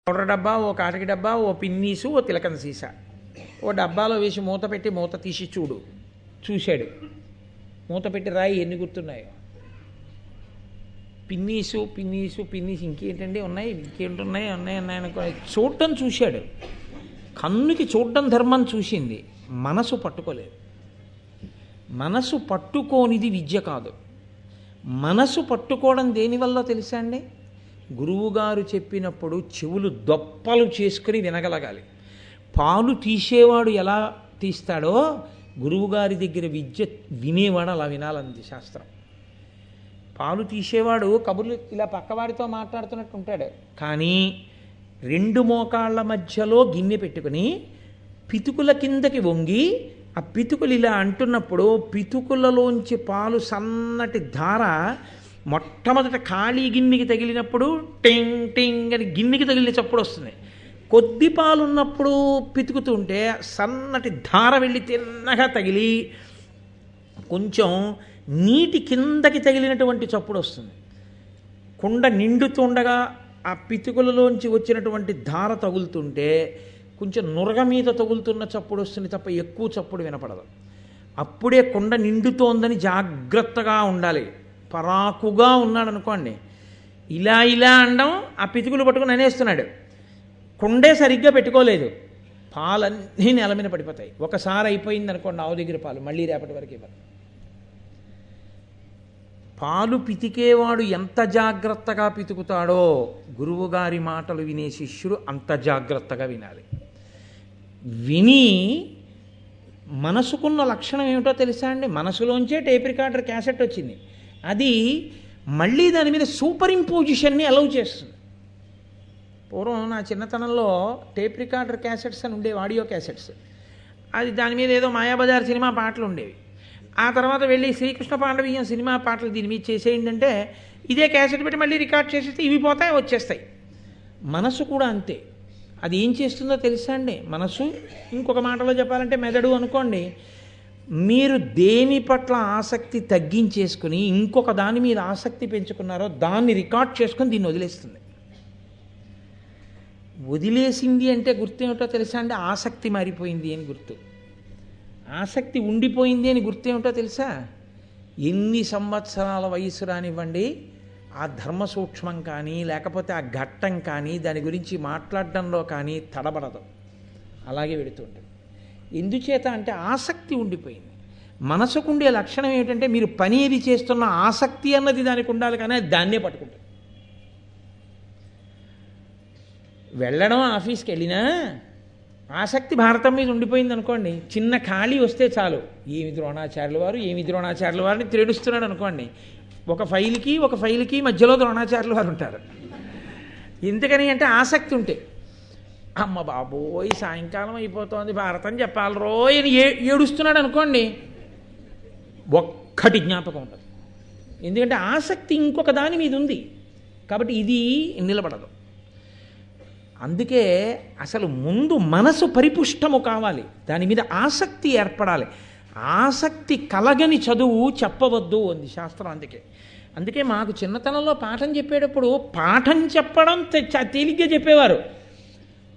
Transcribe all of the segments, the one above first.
Powder డబ్బా, ఓ కాటకి డబ్బా, ఓ పిన్నీసు, ఓ తిలకన సీసా, ఓ డబ్బాలో వేసి మూత పెట్టి మూత తీసి చూశాడు. మూత పెట్టి రాయి ఎన్ని గుర్తున్నాయో. పిన్నీసు పిన్నీసు పిన్నీసు, ఇంకేంటండి ఉన్నాయి, ఇంకేంటున్నాయి, ఉన్నాయి అనుకో. చూడటం చూశాడు. కన్నుకి చూడటం ధర్మం చూసింది, మనసు పట్టుకోలేదు. మనసు పట్టుకోనిది విద్య కాదు. మనసు పట్టుకోవడం దేనివల్ల తెలుసా అండి? గురువుగారు చెప్పినప్పుడు చెవులు దొప్పలు చేసుకుని వినగలగాలి. పాలు తీసేవాడు ఎలా తీస్తాడో గురువుగారి దగ్గర విద్య వినేవాడు అలా వినాలంది శాస్త్రం. పాలు తీసేవాడు కబుర్లు ఇలా పక్కవాడితో మాట్లాడుతున్నట్టు ఉంటాడు, కానీ రెండు మోకాళ్ళ మధ్యలో గిన్నె పెట్టుకుని పితుకుల కిందకి వంగి ఆ పితుకులు ఇలా అంటున్నప్పుడు పితుకులలోంచి పాలు సన్నటి ధార మొట్టమొదట ఖాళీ గిన్నెకి తగిలినప్పుడు టింగ్ టింగ్ అని గిన్నెకి తగిలిన చప్పుడు వస్తుంది. కొద్ది పాలు ఉన్నప్పుడు పితుకుతుంటే సన్నటి ధార వెళ్ళి తిన్నగా తగిలి కొంచెం నీటి కిందకి తగిలినటువంటి చప్పుడు వస్తుంది. కుండ నిండుతుండగా ఆ పితుకులలోంచి వచ్చినటువంటి ధార తగులుతుంటే కొంచెం నురగ మీద తగులుతున్న చప్పుడు వస్తుంది తప్ప ఎక్కువ చప్పుడు వినపడదు. అప్పుడే కుండ నిండుతోందని జాగ్రత్తగా ఉండాలి. పరాకుగా ఉన్నాడు అనుకోండి, ఇలా ఇలా అనడం, ఆ పితుకులు పట్టుకుని అనేస్తున్నాడు, కుండే సరిగ్గా పెట్టుకోలేదు, పాలన్నీ నేల మీద పడిపోతాయి. ఒకసారి అయిపోయింది అనుకోండి ఆవు దగ్గర పాలు, మళ్ళీ రేపటి వరకు ఇవ్వరు. పాలు పితికేవాడు ఎంత జాగ్రత్తగా పితుకుతాడో గురువుగారి మాటలు వినే శిష్యుడు అంత జాగ్రత్తగా వినాలి. విని మనసుకున్న లక్షణం ఏమిటో తెలుసా అండి? మనసులోంచే టేప్ రికార్డర్ క్యాసెట్ వచ్చింది, అది మళ్ళీ దాని మీద సూపర్ ఇంపోజిషన్ని అలౌ చేస్తుంది. పూర్వం నా చిన్నతనంలో టేప్ రికార్డర్ క్యాసెట్స్ అని ఉండేవి, ఆడియో క్యాసెట్స్. అది దాని మీద ఏదో మాయాబజార్ సినిమా పాటలు ఉండేవి. ఆ తర్వాత వెళ్ళి శ్రీకృష్ణ పాండవీయం సినిమా పాటలు దీని మీద చేసేయండి, ఇదే క్యాసెట్ పెట్టి మళ్ళీ రికార్డ్ చేసేస్తే ఇవి పోతాయి, వచ్చేస్తాయి. మనసు కూడా అంతే. అది ఏం చేస్తుందో తెలుసా అండి? మనసు, ఇంకొక మాటలో చెప్పాలంటే మెదడు అనుకోండి, మీరు దేని పట్ల ఆసక్తి తగ్గించేసుకుని ఇంకొక దాని మీద ఆసక్తి పెంచుకున్నారో దాన్ని రికార్డ్ చేసుకొని దీన్ని వదిలేస్తుంది. వదిలేసింది అంటే గుర్తు ఏమిటో తెలుసా అండి? ఆసక్తి మారిపోయింది అని గుర్తు. ఆసక్తి ఉండిపోయింది అని గుర్తేమిటో తెలుసా? ఎన్ని సంవత్సరాల వయసు రానివ్వండి, ఆ ధర్మ సూక్ష్మం కానీ లేకపోతే ఆ ఘట్టం కానీ దాని గురించి మాట్లాడడంలో కానీ తడబడదు, అలాగే వెడుతుంటుంది. ఎందుచేత అంటే ఆసక్తి ఉండిపోయింది. మనసుకుండే లక్షణం ఏమిటంటే మీరు పని ఏది చేస్తున్న ఆసక్తి అన్నది దానికి ఉండాలి, కానీ అది దాన్నే పట్టుకుంటుంది. వెళ్ళడం ఆఫీస్కి వెళ్ళినా ఆసక్తి భారతం మీద ఉండిపోయింది అనుకోండి, చిన్న ఖాళీ వస్తే చాలు, ఏమి ద్రోణాచార్యుల వారు ఏమి ద్రోణాచార్యుల వారిని తేడుస్తున్నాడు అనుకోండి, ఒక ఫైల్కి మధ్యలో ద్రోణాచార్యుల వారు ఉంటారు. ఎందుకని అంటే ఆసక్తి ఉంటే, అమ్మ బాబోయ్ సాయంకాలం అయిపోతుంది భారతం చెప్పాలి రోయ్ అని ఏడుస్తున్నాడు అనుకోండి, ఒక్కటి జ్ఞాపకం ఉండదు. ఎందుకంటే ఆసక్తి ఇంకొక దాని మీద ఉంది కాబట్టి ఇది నిలబడదు. అందుకే అసలు ముందు మనసు పరిపుష్టము కావాలి, దాని మీద ఆసక్తి ఏర్పడాలి. ఆసక్తి కలగని చదువు చెప్పవద్దు అంది శాస్త్రం. అందుకే మాకు చిన్నతనంలో పాఠం చెప్పేటప్పుడు పాఠం చెప్పడం తేలిగ్గా చెప్పేవారు.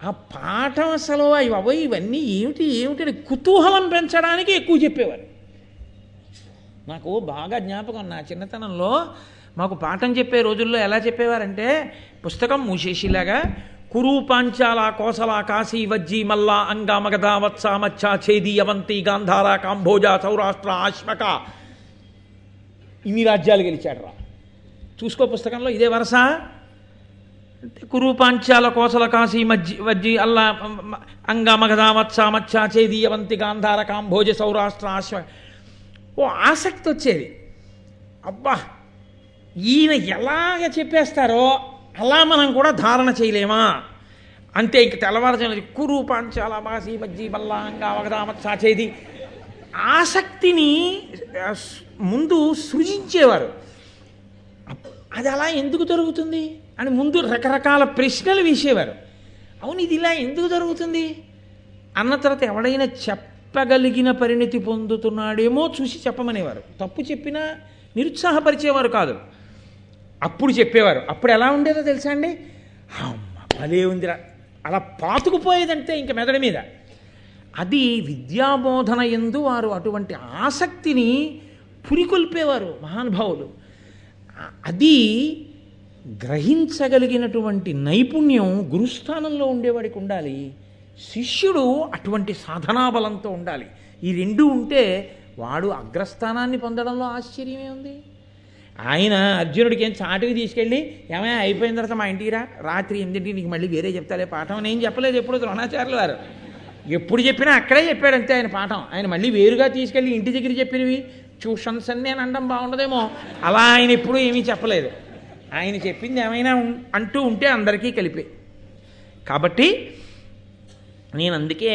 ఆ పాఠం అసలు ఇవన్నీ ఏమిటి కుతూహలం పెంచడానికి ఎక్కువ చెప్పేవారు. నాకు బాగా జ్ఞాపకం, నా చిన్నతనంలో మాకు పాఠం చెప్పే రోజుల్లో ఎలా చెప్పేవారంటే, పుస్తకం మూసేసిలాగా కురు పాంచాల కోసల కాశీ వజ్జీ మల్లా అంగా మగధ వత్స మచ్చ ఛేది అవంతి గాంధార కాంభోజ సౌరాష్ట్ర ఆశ్మక, ఇన్ని రాజ్యాలు గెలిచాడు రా, చూసుకో పుస్తకంలో ఇదే వరుస అంటే కురు పాంచాల కోసల కాశీ వజ్జీ అల్లా అంగా మగధ వత్స మచ్చ ఛేది అవంతి గాంధార కాంభోజ సౌరాష్ట్ర ఆశ్మక. ఓ ఆసక్తి వచ్చేది. అబ్బా ఈయన ఎలాగ చెప్పేస్తారో అలా మనం కూడా ధారణ చేయలేమా అంతే. ఇంక తెల్లవారుజామున కురు పాంచాల మాసి మజ్జి బల్లాంగా వగదామత్సాచేది ఆసక్తిని ముందు సృజించేవారు. అది అలా ఎందుకు జరుగుతుంది అని ముందు రకరకాల ప్రశ్నలు వేసేవారు. అవును ఇది ఇలా ఎందుకు జరుగుతుంది అన్న తర్వాత ఎవడైనా చెప్పగలిగిన పరిణతి పొందుతున్నాడేమో చూసి చెప్పమనేవారు. తప్పు చెప్పినా నిరుత్సాహపరిచేవారు కాదు, అప్పుడు చెప్పేవారు. అప్పుడు ఎలా ఉండేదో తెలుసా అండి? అమ్మ భలే ఉందిరా అలా పాతుకుపోయేదంటే ఇంక మెదడు మీద. అది విద్యాబోధన యందు వారు అటువంటి ఆసక్తిని పురికొల్పేవారు మహానుభావులు. అది గ్రహించగలిగినటువంటి నైపుణ్యం గురుస్థానంలో ఉండేవాడికి ఉండాలి, శిష్యుడు అటువంటి సాధనాబలంతో ఉండాలి. ఈ రెండు ఉంటే వాడు అగ్రస్థానాన్ని పొందడంలో ఆశ్చర్యమే ఉంది. ఆయన అర్జునుడికి ఏం చాటుకి తీసుకెళ్ళి ఏమైనా అయిపోయిన తర్వాత మా ఇంటికి రా, రాత్రి 8ంటికి నీకు మళ్ళీ వేరే చెప్తాలే పాఠం నేను చెప్పలేదు ఎప్పుడు ద్రోణాచార్యులు వారు. ఎప్పుడు చెప్పినా అక్కడే చెప్పాడంతే ఆయన పాఠం. ఆయన మళ్ళీ వేరుగా తీసుకెళ్ళి ఇంటి దగ్గర చెప్పినవి ట్యూషన్స్ అని నేను అనడం బాగుండదేమో, అలా ఆయన ఎప్పుడూ ఏమీ చెప్పలేదు. ఆయన చెప్పింది ఏమైనా అంటూ ఉంటే అందరికీ కలిపే. కాబట్టి నేను అందుకే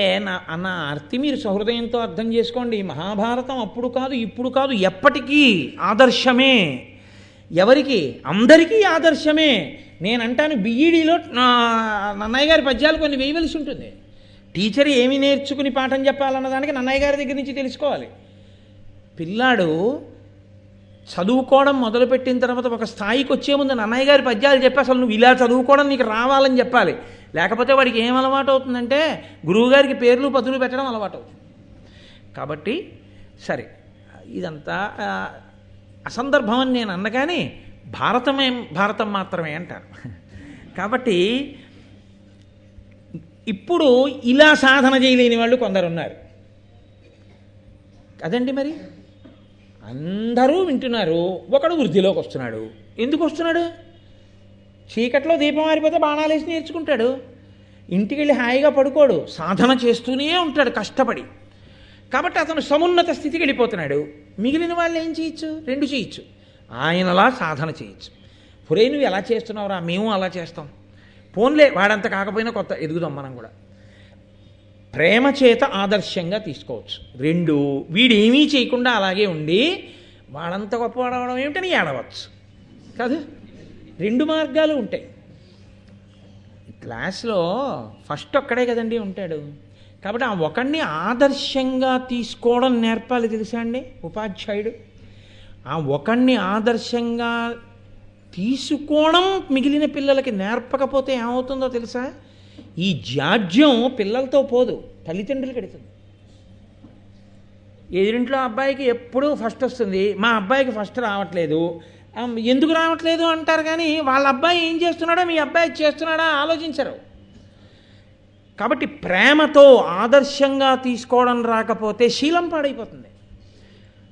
నా అర్థి మీరు సహృదయంతో అర్థం చేసుకోండి. మహాభారతం అప్పుడు కాదు ఇప్పుడు కాదు ఎప్పటికీ ఆదర్శమే. ఎవరికి? అందరికీ ఆదర్శమే. నేను అంటాను బిఈడిలో నన్నయ్య గారి పద్యాలు కొన్ని వేయవలసి ఉంటుంది. టీచర్ ఏమి నేర్చుకుని పాఠం చెప్పాలన్న దానికి నన్నయ్య గారి దగ్గర నుంచి తెలుసుకోవాలి. పిల్లాడు చదువుకోవడం మొదలుపెట్టిన తర్వాత ఒక స్థాయికి వచ్చే ముందు నన్నయ్య గారి పద్యాలు చెప్పి అసలు నువ్వు ఇలా చదువుకోవడం నీకు రావాలని చెప్పాలి. లేకపోతే వాడికి ఏం అలవాటు అవుతుందంటే గురువుగారికి పేర్లు పదులు పెట్టడం అలవాటు అవుతుంది. కాబట్టి సరే ఇదంతా అసందర్భం అని నేను అన్న, కానీ భారతం మాత్రమే అంటారు. కాబట్టి ఇప్పుడు ఇలా సాధన చేయలేని వాళ్ళు కొందరు ఉన్నారు కదండి. మరి అందరూ వింటున్నారు, ఒకడు వృద్ధిలోకి వస్తున్నాడు. ఎందుకు వస్తున్నాడు? చీకట్లో దీపం ఆరిపోతే బాణాలేసి నేర్చుకుంటాడు. ఇంటికి వెళ్ళి హాయిగా పడుకోడు, సాధన చేస్తూనే ఉంటాడు కష్టపడి. కాబట్టి అతను సమున్నత స్థితికి వెళ్ళిపోతున్నాడు. మిగిలిన వాళ్ళు ఏం చేయొచ్చు? రెండు చేయొచ్చు. ఆయనలా సాధన చేయొచ్చు. పురే నువ్వు ఎలా చేస్తున్నావురా, మేము అలా చేస్తాం, పోన్లే వాడంత కాకపోయినా కొత్త ఎదుగుదాం మనం కూడా. ప్రేమ చేత ఆదర్శంగా తీసుకోవచ్చు. రెండు, వీడేమీ చేయకుండా అలాగే ఉండి వాడంత గొప్పవాడవడం ఏమిటని ఏడవచ్చు కాదు. రెండు మార్గాలు ఉంటాయి. క్లాస్లో ఫస్ట్ ఒక్కడే కదండి ఉంటాడు. కాబట్టి ఆ ఒకడిని ఆదర్శంగా తీసుకోవడం నేర్పాలి తెలుసా అండి ఉపాధ్యాయుడు. ఆ ఒకడిని ఆదర్శంగా తీసుకోవడం మిగిలిన పిల్లలకి నేర్పకపోతే ఏమవుతుందో తెలుసా? ఈ జాడ్యం పిల్లలతో పోదు, తల్లిదండ్రులకి ఎడుతుంది. ఎదురింట్లో అబ్బాయికి ఎప్పుడూ ఫస్ట్ వస్తుంది, మా అబ్బాయికి ఫస్ట్ రావట్లేదు, ఎందుకు రావట్లేదు అంటారు. కానీ వాళ్ళ అబ్బాయి ఏం చేస్తున్నాడో మీ అబ్బాయి చేస్తున్నాడా ఆలోచించరు. కాబట్టి ప్రేమతో ఆదర్శంగా తీసుకోవడం రాకపోతే శీలం పాడైపోతుంది.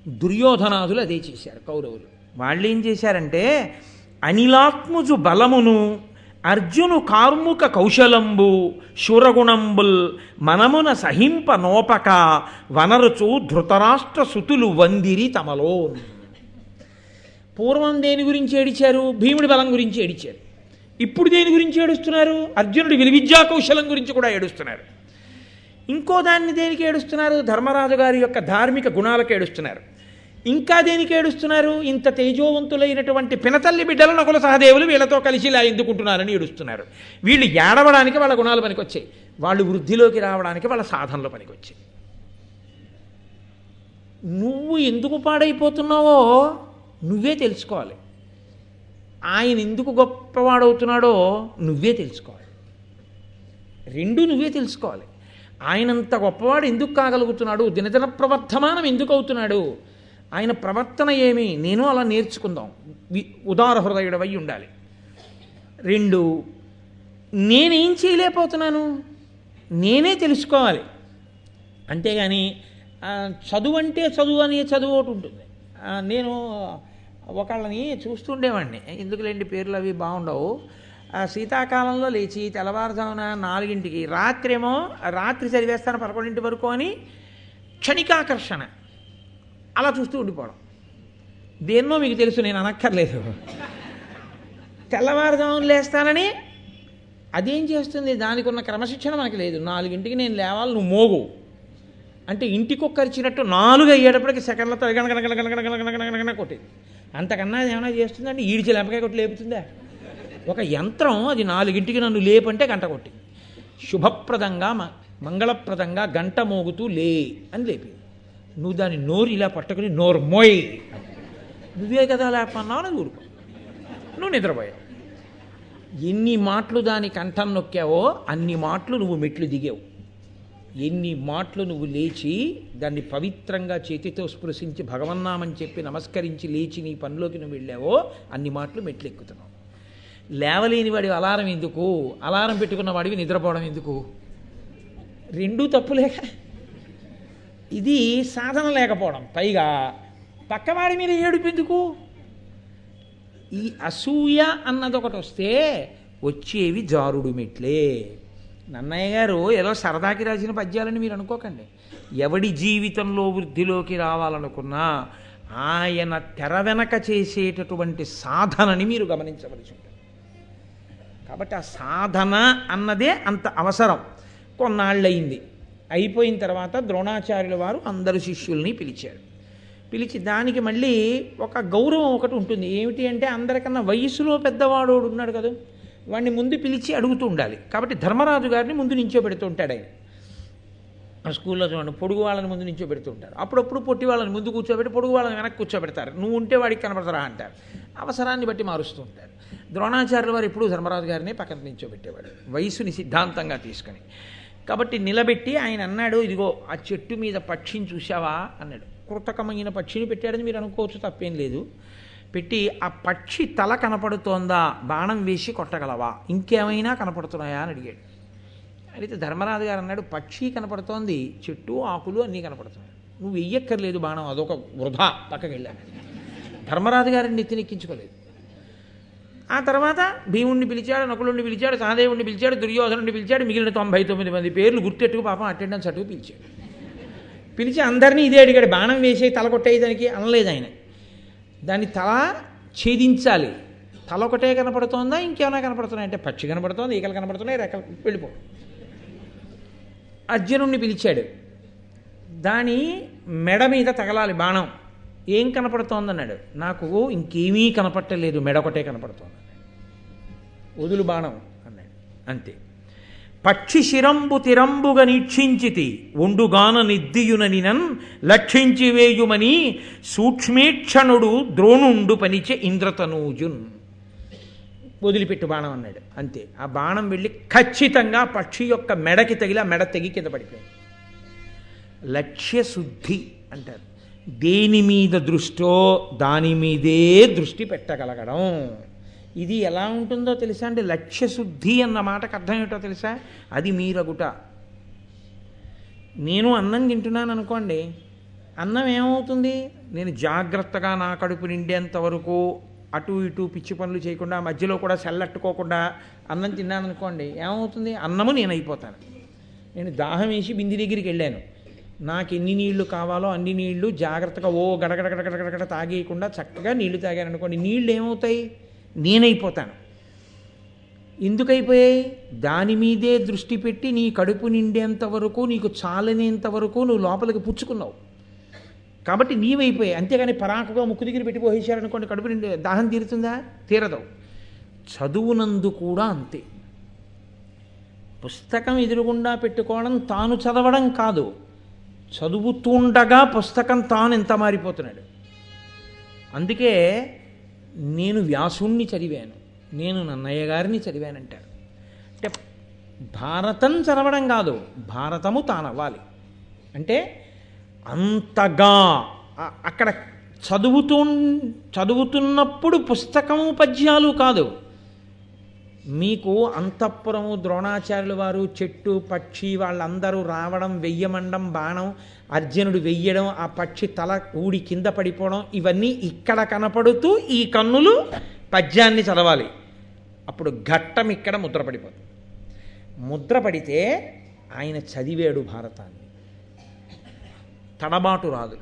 దుర్యోధనాదులు అదే చేశారు కౌరవులు. వాళ్ళు ఏం చేశారంటే అనిలాత్ముజు బలమును అర్జును కార్ముక కౌశలంబు శూరగుణంబుల్ మనమున సహింప నోపక వనరుచు ధృతరాష్ట్ర సుతులు వందిరి తమలో. పూర్వం దేని గురించి ఏడిచారు? భీముడి బలం గురించి ఏడిచారు. ఇప్పుడు దేని గురించి ఏడుస్తున్నారు? అర్జునుడి విలువిద్యా కౌశలం గురించి కూడా ఏడుస్తున్నారు. ఇంకో దాన్ని దేనికి ఏడుస్తున్నారు? ధర్మరాజు గారి యొక్క ధార్మిక గుణాలకు ఏడుస్తున్నారు. ఇంకా దేనికి ఏడుస్తున్నారు? ఇంత తేజోవంతులైనటువంటి పినతల్లి బిడ్డలు నకుల సహదేవులు వీళ్ళతో కలిసి ఇలా ఎందుకుంటున్నారని ఏడుస్తున్నారు. వీళ్ళు ఏడవడానికి వాళ్ళ గుణాలు పనికొచ్చాయి, వాళ్ళు వృద్ధిలోకి రావడానికి వాళ్ళ సాధనలు పనికొచ్చాయి. నువ్వు ఎందుకు పాడైపోతున్నావో నువ్వే తెలుసుకోవాలి. ఆయన ఎందుకు గొప్పవాడవుతున్నాడో నువ్వే తెలుసుకోవాలి. రెండు నువ్వే తెలుసుకోవాలి. ఆయనంత గొప్పవాడు ఎందుకు కాగలుగుతున్నాడు, దినదిన ప్రవర్ధమానం ఎందుకు అవుతున్నాడు, ఆయన ప్రవర్తన ఏమి, నేను అలా నేర్చుకుందాం, ఉదార హృదయుడవై ఉండాలి. రెండు, నేనేం చేయలేకపోతున్నాను నేనే తెలుసుకోవాలి. అంతేగాని చదువు అంటే చదువు అనే చదువు ఒకటి ఉంటుంది. నేను ఒకళ్ళని చూస్తుండేవాడిని, ఎందుకులేండి పేర్లు అవి బాగుండవు. శీతాకాలంలో లేచి తెల్లవారుజామున 4ంటికి, రాత్రి చదివేస్తాను 11 వరకు అని క్షణికాకర్షణ అలా చూస్తూ ఉండిపోవడం. దేన్నో మీకు తెలుసు, నేను అనక్కర్లేదు. తెల్లవారుజామున లేస్తానని అదేం చేస్తుంది? దానికి ఉన్న క్రమశిక్షణ మనకి లేదు. 4ంటికి నేను లేవాలి, నువ్వు మోగు అంటే ఇంటికి అరిచినట్టు 4 అయ్యేటప్పటికి సెకండ్లతో గణగణగణగణగణగణగణగణ కొట్టేది. అంతకన్నా అది ఏమైనా చేస్తుందంటే ఈడిచి లెంపకాయ కొట్టి లేపుతుందా? ఒక యంత్రం అది 4ంటికి నన్ను లేపంటే గంట కొట్టింది. శుభప్రదంగా మంగళప్రదంగా గంట మోగుతూ లే అని లేపేది. నువ్వు దాన్ని నోరు ఇలా పట్టుకుని నోరు మోయ్, నువ్వే కదా లేపన్నావు అని ఊరుకో, నువ్వు నిద్రపోయావు. ఎన్ని మాటలు దాని కంఠం నొక్కావో అన్ని మాటలు నువ్వు మెట్లు దిగావు. ఎన్ని మాటలు నువ్వు లేచి దాన్ని పవిత్రంగా చేతితో స్పృశించి భగవన్నామని చెప్పి నమస్కరించి లేచి నీ పనిలోకి నువ్వు వెళ్ళావో అన్ని మాటలు మెట్లు ఎక్కుతున్నావు. లేవలేని వాడి అలారం ఎందుకు, అలారం పెట్టుకున్న వాడివి నిద్రపోవడం ఎందుకు? రెండూ తప్పులేక. ఇది సాధన లేకపోవడం, పైగా పక్కవాడి మీద ఏడుపు ఎందుకు? ఈ అసూయ అన్నది ఒకటి వస్తే వచ్చేవి జారుడు మెట్లే. నన్నయ్య గారు ఏదో సరదాకి రాసిన పద్యాలని మీరు అనుకోకండి. ఎవడి జీవితంలో వృద్ధిలోకి రావాలనుకున్నా ఆయన తెర వెనక చేసేటటువంటి సాధనని మీరు గమనించవలసి ఉంటుంది. కాబట్టి ఆ సాధన అన్నదే అంత అవసరం. కొన్నాళ్ళయింది. అయిపోయిన తర్వాత ద్రోణాచార్యుల వారు అందరు శిష్యుల్ని పిలిచారు. పిలిచి దానికి మళ్ళీ ఒక గౌరవం ఒకటి ఉంటుంది. ఏమిటి అంటే అందరికన్నా వయసులో పెద్దవాడు ఉన్నాడు కదా, వాడిని ముందు పిలిచి అడుగుతూ ఉండాలి. కాబట్టి ధర్మరాజు గారిని ముందు నించోబెడుతూ ఉంటాడు ఆయన. స్కూల్లో చూడండి, పొడుగు వాళ్ళని ముందు నించోబెడుతూ ఉంటారు. అప్పుడప్పుడు పొట్టి వాళ్ళని ముందు కూర్చోబెట్టి పొడుగు వాళ్ళని వెనక్కి కూర్చోబెడతారు. నువ్వు ఉంటే వాడికి కనపడతారా అంటారు. అవసరాన్ని బట్టి మారుస్తూ ఉంటారు. ద్రోణాచార్యుల వారు ఎప్పుడూ ధర్మరాజు గారిని పక్కన నించోబెట్టేవాడు, వయసుని సిద్ధాంతంగా తీసుకొని. కాబట్టి నిలబెట్టి ఆయన అన్నాడు, ఇదిగో ఆ చెట్టు మీద పక్షిని చూసావా అన్నాడు. కృతకమైన పక్షిని పెట్టాడని మీరు అనుకోవచ్చు, తప్పేం లేదు. పెట్టి ఆ పక్షి తల కనపడుతోందా, బాణం వేసి కొట్టగలవా, ఇంకేమైనా కనపడుతున్నాయా అని అడిగాడు. అయితే ధర్మరాజు గారు అన్నాడు, పక్షి కనపడుతోంది, చెట్టు ఆకులు అన్నీ కనపడుతున్నాయి, నువ్వు వెయ్యక్కర్లేదు బాణం, అదొక వృధా, పక్కకి వెళ్ళాను. ధర్మరాజు గారిని నెత్తినెక్కించుకోలేదు. ఆ తర్వాత భీముడిని పిలిచాడు, నకులుడిని పిలిచాడు, సహదేవుడిని పిలిచాడు, దుర్యోధనుడిని పిలిచాడు, మిగిలిన 99 మంది పేర్లు గుర్తెట్టుకు పాపం అటెండెన్స్ అటుకు పిలిచాడు. పిలిచి అందరినీ ఇదే అడిగాడు, బాణం వేసే తల కొట్టేయి దానికి అనలేదు ఆయన. దాన్ని తల ఛేదించాలి, తల ఒకటే కనపడుతోందా ఇంకేమైనా కనపడుతున్నాయి అంటే పక్షి కనపడుతోంది, ఈకలు కనపడుతున్నాయి, రెక్కలు, వెళ్ళిపో. అర్జునుడిని పిలిచాడు, దాని మెడ మీద తగలాలి బాణం, ఏం కనపడుతోందన్నాడు. నాకు ఇంకేమీ కనపట్టలేదు, మెడ ఒకటే కనపడుతోంది, వదులు బాణం అన్నాడు. అంతే. పక్షి శిరంబు తిరంబుగా నీక్షించితి ఒండుగాన నిద్దియుననినన్ లక్షించి వేయుమని సూక్ష్మేక్షణుడు ద్రోణుండు పనిచే ఇంద్రతనూజున్. వదిలిపెట్టు బాణం అన్నాడు. అంతే. ఆ బాణం వెళ్ళి ఖచ్చితంగా పక్షి యొక్క మెడకి తగిలి ఆ మెడ తెగి కింద పడిపోయింది. లక్ష్యశుద్ధి అంటారు. దేని మీద దృష్టో దాని మీదే దృష్టి పెట్టగలగడం. ఇది ఎలా ఉంటుందో తెలుసా అండి? లక్ష్యశుద్ధి అన్న మాటకు అర్థం ఏమిటో తెలుసా? అది మీరగుట. నేను అన్నం తింటున్నాను అనుకోండి, అన్నం ఏమవుతుంది? నేను జాగ్రత్తగా నా కడుపు నిండేంత వరకు అటు ఇటు పిచ్చి పనులు చేయకుండా, మధ్యలో కూడా సెల్లట్టుకోకుండా అన్నం తిన్నాను అనుకోండి, ఏమవుతుంది? అన్నము నేను అయిపోతాను. నేను దాహం వేసి బింది దగ్గరికి వెళ్ళాను, నాకు ఎన్ని నీళ్లు కావాలో అన్ని నీళ్లు జాగ్రత్తగా గడగడగడగడగడ తాగేయకుండా చక్కగా నీళ్లు తాగాను అనుకోండి, నీళ్ళు ఏమవుతాయి? నేనైపోతాను. ఎందుకైపోయాయి? దాని మీదే దృష్టి పెట్టి నీ కడుపు నిండేంత వరకు, నీకు చాలనేంత వరకు నువ్వు లోపలికి పుచ్చుకున్నావు కాబట్టి నీవైపోయాయి. అంతేగాని పరాకుగా ముక్కు దగ్గర పెట్టి పోసేశారనుకోండి, కడుపు నిండే దాహం తీరుతుందా? తీరదు. చదువునందు కూడా అంతే. పుస్తకం ఎదురుగుండా పెట్టుకోవడం తాను చదవడం కాదు, చదువుతుండగా పుస్తకం తాను ఎంత మారిపోతున్నాడు. అందుకే నేను వ్యాసుణ్ణి చదివాను, నేను నన్నయ్య గారిని చదివానంటాడు. అంటే భారతం చదవడం కాదు, భారతము తానవ్వాలి. అంటే అంతగా అక్కడ చదువుతున్నప్పుడు పుస్తకము పద్యాలు కాదు, మీకు అంతఃపురము, ద్రోణాచార్యుల వారు, చెట్టు, పక్షి వాళ్ళందరూ రావడం, వెయ్యమండం బాణం, అర్జునుడు వెయ్యడం, ఆ పక్షి తల ఊడి కింద పడిపోవడం, ఇవన్నీ ఇక్కడ కనపడుతూ ఈ కన్నులు పద్యాన్ని చదవాలి. అప్పుడు ఘట్టం ఇక్కడ ముద్రపడిపోతుంది. ముద్రపడితే ఆయన చదివాడు భారతాన్ని, తడబాటు రాదు.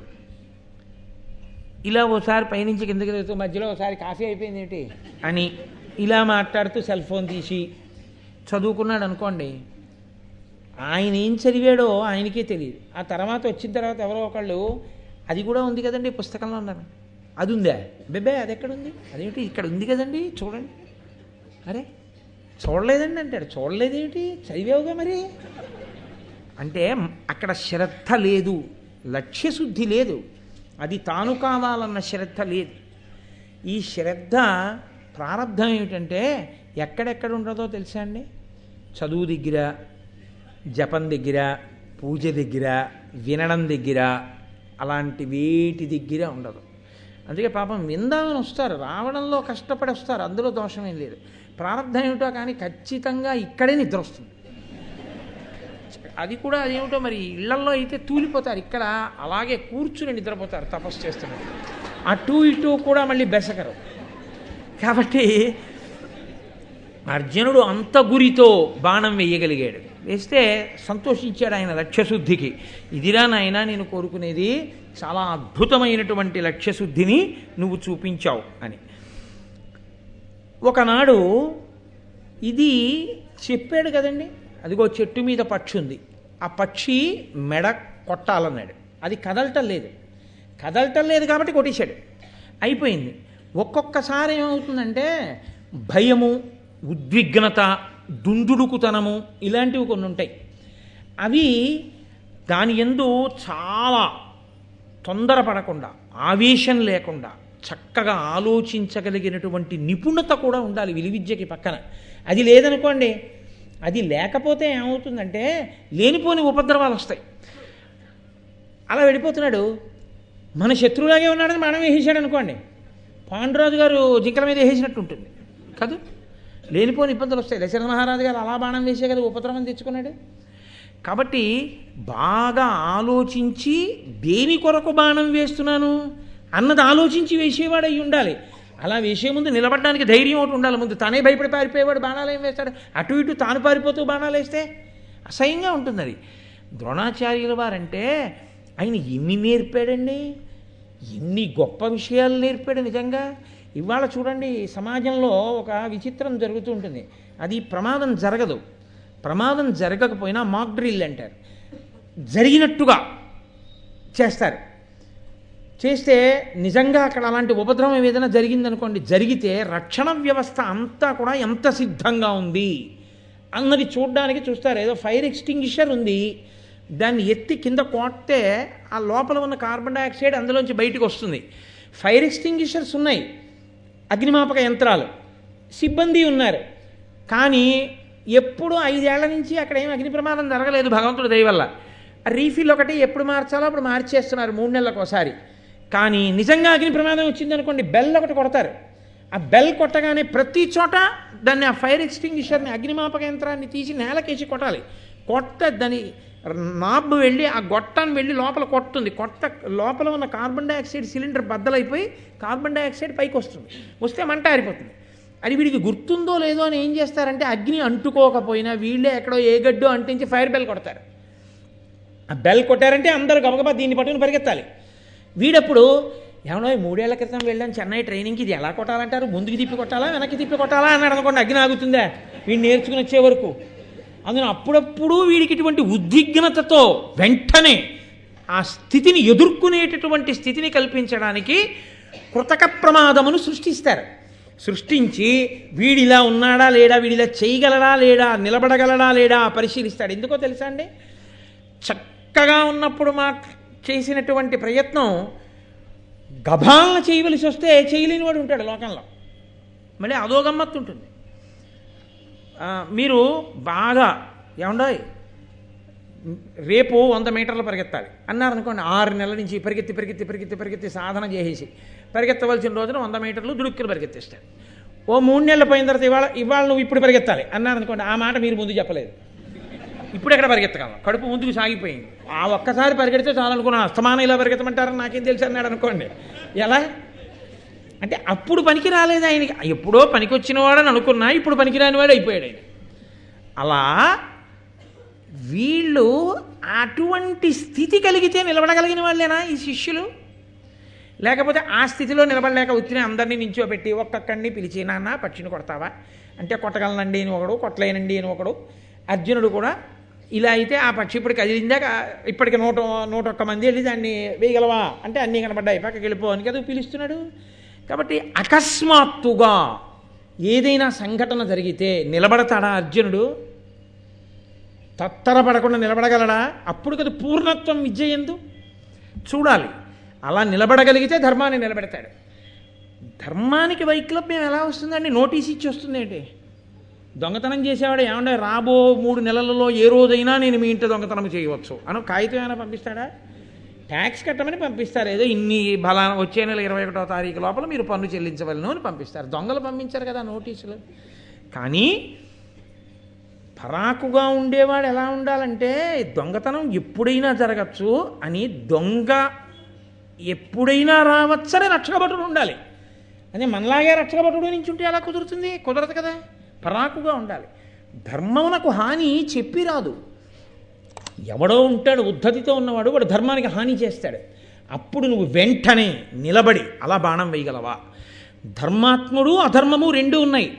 ఇలా ఓసారి పైనుంచి కిందకి వెళ్తూ మధ్యలో ఒకసారి కాఫీ అయిపోయింది ఏంటి అని ఇలా మాట్లాడుతూ సెల్ ఫోన్ తీసి చదువుకున్నాడు అనుకోండి, ఆయన ఏం చదివాడో ఆయనకే తెలియదు. ఆ తర్వాత వచ్చిన తర్వాత ఎవరో ఒకళ్ళు, అది కూడా ఉంది కదండి పుస్తకంలో ఉన్నాను, అది ఉందా బెబ్బే, అది ఎక్కడుంది, అదేమిటి ఇక్కడ ఉంది కదండి చూడండి, అరే చూడలేదండి అంటాడు. చూడలేదేమిటి, చదివావుగా మరి. అంటే అక్కడ శ్రద్ధ లేదు, లక్ష్యశుద్ధి లేదు, అది తాను కావాలన్న శ్రద్ధ లేదు. ఈ శ్రద్ధ ప్రారంధం ఏమిటంటే ఎక్కడెక్కడ ఉండదో తెలుసా అండి? చదువు దగ్గర, జపం దగ్గర, పూజ దగ్గర, వినడం దగ్గర, అలాంటి వేటి దగ్గర ఉండదు. అందుకే పాపం విందామని వస్తారు, రావడంలో కష్టపడి వస్తారు, అందులో దోషమేం లేదు. ప్రారంభం ఏమిటో కానీ ఖచ్చితంగా ఇక్కడే నిద్ర వస్తుంది. అది కూడా అదేమిటో మరి ఇళ్లల్లో అయితే తూలిపోతారు, ఇక్కడ అలాగే కూర్చుని నిద్రపోతారు తపస్సు చేస్తున్నారు. అటు ఇటు కూడా మళ్ళీ బెసకరు. కాబట్టి అర్జునుడు అంత గురితో బాణం వేయగలిగాడు. వేస్తే సంతోషించాడు ఆయన లక్ష్యశుద్ధికి. ఇదిరా నాయన నేను కోరుకునేది, చాలా అద్భుతమైనటువంటి లక్ష్యశుద్ధిని నువ్వు చూపించావు అని. ఒకనాడు ఇది చెప్పాడు కదండి, అదిగో చెట్టు మీద పక్షి ఉంది, ఆ పక్షి మెడ కొట్టాలన్నాడు. అది కదలటం లేదు కాబట్టి కొట్టేశాడు, అయిపోయింది. ఒక్కొక్కసారి ఏమవుతుందంటే భయము, ఉద్విగ్నత, దుందుడుకుతనము ఇలాంటివి కొన్ని ఉంటాయి. అవి దాని యందు చాలా తొందరపడకుండా, ఆవేశం లేకుండా చక్కగా ఆలోచించగలిగినటువంటి నిపుణత కూడా ఉండాలి విలువిద్యకి పక్కన. అది లేదనుకోండి, అది లేకపోతే ఏమవుతుందంటే లేనిపోని ఉపద్రవాలు వస్తాయి. అలా వెళ్ళిపోతున్నాడు, మన శత్రువులాగే ఉన్నాడని మనం వేసేసాడు అనుకోండి, పాండురాజు గారు జింకల మీద వేసేసినట్టు ఉంటుంది కాదు, లేనిపోని ఇబ్బందులు వస్తాయి. దశరథ మహారాజు గారు అలా బాణం వేసే కదా ఉపద్రవం తెచ్చుకున్నాడు. కాబట్టి బాగా ఆలోచించి దేని కొరకు బాణం వేస్తున్నాను అన్నది ఆలోచించి వేసేవాడు అయి ఉండాలి. అలా వేసే ముందు నిలబడడానికి ధైర్యం ఒకటి ఉండాలి. ముందు తనే భయపడి పారిపోయేవాడు బాణాలు ఏం వేస్తాడు? అటు ఇటు తాను పారిపోతూ బాణాలు వేస్తే అసహ్యంగా ఉంటుంది. అది ద్రోణాచార్యుల వారంటే ఆయన ఎన్ని నేర్పాడండి, ఎన్ని గొప్ప విషయాలు నేర్పాడు నిజంగా. ఇవాళ చూడండి, సమాజంలో ఒక విచిత్రం జరుగుతూ ఉంటుంది. అది ప్రమాదం జరగదు, ప్రమాదం జరగకపోయినా మాక్ డ్రిల్ అంటారు, జరిగినట్టుగా చేస్తారు. చేస్తే నిజంగా అక్కడ అలాంటి ఉపద్రవం ఏదైనా జరిగిందనుకోండి, జరిగితే రక్షణ వ్యవస్థ అంతా కూడా ఎంత సిద్ధంగా ఉంది అన్నది చూడడానికి చూస్తారు. ఏదో ఫైర్ ఎక్స్టింగ్విషర్ ఉంది, దాన్ని ఎత్తి కింద కొడితే ఆ లోపల ఉన్న కార్బన్ డైఆక్సైడ్ అందులోంచి బయటకు వస్తుంది. ఫైర్ ఎక్స్టింగ్విషర్స్ ఉన్నాయి, అగ్నిమాపక యంత్రాలు, సిబ్బంది ఉన్నారు. కానీ ఎప్పుడు 5 ఏళ్ల నుంచి అక్కడ ఏం అగ్ని ప్రమాదం జరగలేదు భగవంతుడి దయ వల్ల. రీఫిల్ ఒకటి ఎప్పుడు మార్చాలో అప్పుడు మార్చేస్తున్నారు 3 నెలలకు ఒకసారి. కానీ నిజంగా అగ్ని ప్రమాదం వచ్చిందనుకోండి, బెల్ ఒకటి కొడతారు. ఆ బెల్ కొట్టగానే ప్రతి చోట దాన్ని, ఆ ఫైర్ ఎక్స్టింగ్విషర్ని, అగ్నిమాపక యంత్రాన్ని తీసి నేలకేసి కొట్టాలి. దాని నాబ్ వెళ్ళి ఆ గొట్టాన్ని వెళ్ళి లోపల కొడుతుంది. లోపల ఉన్న కార్బన్ డైఆక్సైడ్ సిలిండర్ బద్దలైపోయి కార్బన్ డైఆక్సైడ్ పైకి వస్తుంది. వస్తే మంట ఆరిపోతుంది. అది వీడికి గుర్తుందో లేదో అని ఏం చేస్తారంటే, అగ్ని అంటుకోకపోయినా వీళ్ళే ఎక్కడో ఏ గడ్డో అంటించి ఫైర్ బెల్ కొడతారు. ఆ బెల్ కొట్టారంటే అందరూ గబగబా దీన్ని పట్టుకుని పరిగెత్తాలి. వీడప్పుడు ఏమన్నా 3 ఏళ్ల క్రితం వెళ్ళాను చెన్నై ట్రైనింగ్కి, ఇది ఎలా కొట్టాలంటారు, ముందుకు తిప్పి కొట్టాలా వెనక్కి తిప్పి కొట్టాలా అన్నాడు అనుకోండి, అగ్ని ఆగుతుందా వీడు నేర్చుకుని వచ్చే వరకు. అందులో అప్పుడప్పుడు వీడికి ఇటువంటి ఉద్విగ్నతతో వెంటనే ఆ స్థితిని ఎదుర్కొనేటటువంటి స్థితిని కల్పించడానికి కృతక ప్రమాదమును సృష్టిస్తారు. సృష్టించి వీడిలా ఉన్నాడా లేడా, వీడిలా చేయగలడా లేడా, నిలబడగలడా లేడా పరిశీలిస్తాడు. ఎందుకో తెలుసా అండి, చక్కగా ఉన్నప్పుడు చేసినటువంటి ప్రయత్నం గభాలన చేయవలసి వస్తే చేయలేని వాడు ఉంటాడు లోకంలో. మళ్ళీ అదో గమ్మత్తు ఉంటుంది. మీరు బాగా ఏమండో రేపు 100 మీటర్లు పరిగెత్తాలి అన్నారనుకోండి, 6 నెలల నుంచి పరిగెత్తి పరిగెత్తి పరిగెత్తి పరిగెత్తి సాధన చేసేసి పరిగెత్తవలసిన రోజున 100 మీటర్లు దుడుక్కులు పరిగెత్తిస్తారు. ఓ 3 నెలలు పోయిన తర్వాత ఇవాళ నువ్వు ఇప్పుడు పరిగెత్తాలి అన్నారనుకోండి, ఆ మాట మీరు ముందు చెప్పలేదు, ఇప్పుడు ఎక్కడ పరిగెత్తగలం, కడుపు ముందుకు సాగిపోయింది. ఆ ఒక్కసారి పరిగెడితే చాలనుకున్నాను, అస్తమానం ఇలా పరిగెత్తమంటారని నాకేం తెలుసు అన్నాడు అనుకోండి. ఎలా అంటే అప్పుడు పనికి రాలేదు ఆయనకి, ఎప్పుడో పనికి వచ్చిన వాడని అనుకున్నా, ఇప్పుడు పనికిరాని వాడు అయిపోయాడు ఆయన. అలా వీళ్ళు అటువంటి స్థితి కలిగితే నిలబడగలిగిన వాళ్ళేనా ఈ శిష్యులు? లేకపోతే ఆ స్థితిలో నిలబడలేక వచ్చిన అందరినీ నించోబెట్టి ఒక్కొక్కడిని పిలిచి, నాన్న పక్షిని కొడతావా అంటే కొట్టగలనండి అని ఒకడు, కొట్టలేనండి అని ఒకడు. అర్జునుడు కూడా ఇలా అయితే ఆ పక్షి ఇప్పుడు కదిలిందాక ఇప్పటికి 101 మంది వెళ్ళి దాన్ని వేయగలవా అంటే అన్నీ కనబడ్డాయి, పక్కకి వెళ్ళిపోవని కదా పిలుస్తున్నాడు. కాబట్టి అకస్మాత్తుగా ఏదైనా సంఘటన జరిగితే నిలబడతాడా అర్జునుడు? తత్తరపడకుండా నిలబడగలడా? అప్పుడు కదా పూర్ణత్వం విద్య ఎందు చూడాలి. అలా నిలబడగలిగితే ధర్మాన్ని నిలబెడతాడు. ధర్మానికి వైక్లభ్యం ఎలా వస్తుందండి? నోటీస్ ఇచ్చి వస్తుంది ఏంటి? దొంగతనం చేసేవాడు ఏమంటే రాబో 3 నెలలలో ఏ రోజైనా నేను మీ ఇంటి దొంగతనం చేయవచ్చు అని కాగితం ఏమైనా పంపిస్తాడా? ట్యాక్స్ కట్టమని పంపిస్తారు. ఏదో ఇన్ని వచ్చే నెల 21వ తారీఖు లోపల మీరు పన్ను చెల్లించవలను అని పంపిస్తారు. దొంగలు పంపించారు కదా నోటీసులు. కానీ పరాకుగా ఉండేవాడు ఎలా ఉండాలంటే దొంగతనం ఎప్పుడైనా జరగచ్చు అని, దొంగ ఎప్పుడైనా రావచ్చని రక్షకభటుడు ఉండాలి. అదే మనలాగే రక్షకభటుడు నుంచి ఉంటే ఎలా కుదురుతుంది? కుదరదు కదా. పరాకుగా ఉండాలి. ధర్మమునకు హాని చెప్పి రాదు. ఎవడో ఉంటాడు ఉద్ధతితో ఉన్నవాడు, వాడు ధర్మానికి హాని చేస్తాడు. అప్పుడు నువ్వు వెంటనే నిలబడి అలా బాణం వేయగలవా? ధర్మాత్ముడు అధర్మము రెండు ఉన్నాయి.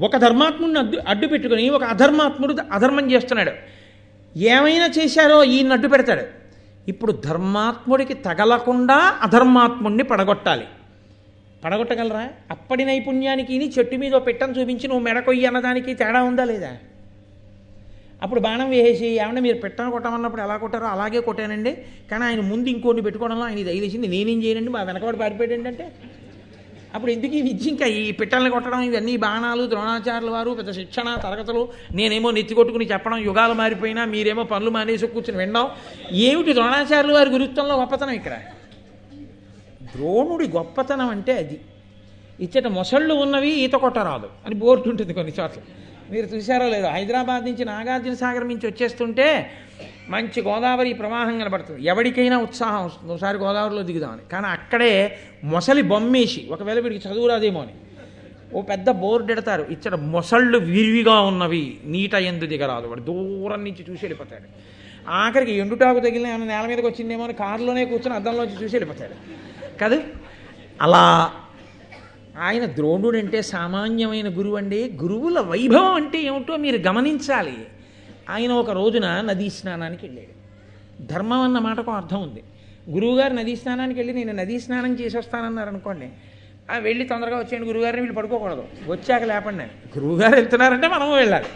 ఒక ధర్మాత్ముడిని అడ్డు పెట్టుకుని ఒక అధర్మాత్ముడు అధర్మం చేస్తున్నాడు. ఏమైనా చేశారో ఈయన అడ్డు పెడతాడు. ఇప్పుడు ధర్మాత్ముడికి తగలకుండా అధర్మాత్ముడిని పడగొట్టాలి. పడగొట్టగలరా? అప్పటి నైపుణ్యానికి చెట్టు మీద పెట్టని చూపించి నువ్వు మెడకొయ్యి అన్నదానికి తేడా ఉందా లేదా? అప్పుడు బాణం వేసేసి ఏమన్నా మీరు పెట్టను కొట్టమన్నప్పుడు ఎలా కొట్టారో అలాగే కొట్టానండి, కానీ ఆయన ముందు ఇంకోటి పెట్టుకోవడంలో ఆయన దయచేసింది నేనేం చేయనండి, మా వెనకబడి పారిపోయాడు అంటే అప్పుడు ఎందుకు ఈ విద్య? ఇంకా ఈ పిట్టల్ని కొట్టడం, ఇవన్నీ బాణాలు, ద్రోణాచార్యుల వారు పెద్ద శిక్షణ తరగతులు, నేనేమో నెత్తి కొట్టుకుని చెప్పడం, యుగాలు మారిపోయినా మీరేమో పనులు మానేసి కూర్చుని వినడం. ఏమిటి ద్రోణాచార్యుల వారి గురుత్వంలో గొప్పతనం? ఇక్కడ ద్రోణుడి గొప్పతనం అంటే అది. ఇచ్చట మొసళ్ళు ఉన్నవి ఈత కొట్టరాదు అని బోర్డు ఉంటుంది కొన్ని చోట్ల. మీరు చూసారో లేదో, హైదరాబాద్ నుంచి నాగార్జున సాగర్ నుంచి వచ్చేస్తుంటే మంచి గోదావరి ప్రవాహం కనబడుతుంది. ఎవరికైనా ఉత్సాహం వస్తుంది ఒకసారి గోదావరిలో దిగుదామని. కానీ అక్కడే మొసలి బొమ్మేసి, ఒకవేళ వీడికి చదువు రాదేమో అని ఓ పెద్ద బోర్డు ఎడతారు, ఇచ్చట మొసళ్ళు విరివిగా ఉన్నవి నీట ఎందు దిగరాదు. వాడు దూరం నుంచి చూసి వెళ్ళిపోతాడు. ఆఖరికి ఎండుటాకు తగిలిన ఏమైనా నేల మీదకి వచ్చిందేమో అని కారులోనే కూర్చొని అద్దంలోంచి చూసి వెళ్ళిపోతాడు కదా. అలా ఆయన ద్రోణుడు అంటే సామాన్యమైన గురువు అండి. గురువుల వైభవం అంటే ఏమిటో మీరు గమనించాలి. ఆయన ఒక రోజున నదీ స్నానానికి వెళ్ళాడు. ధర్మం అన్న మాటకు అర్థం ఉంది. గురువుగారు నదీ స్నానానికి వెళ్ళి నేను నదీ స్నానం చేసి వస్తానన్నారు అనుకోండి, వెళ్ళి తొందరగా వచ్చేయండి గురువుగారిని, వీళ్ళు పడుకోకూడదు, వచ్చాక లేపండి అని. గురువుగారు వెళ్తున్నారంటే మనము వెళ్ళాలి.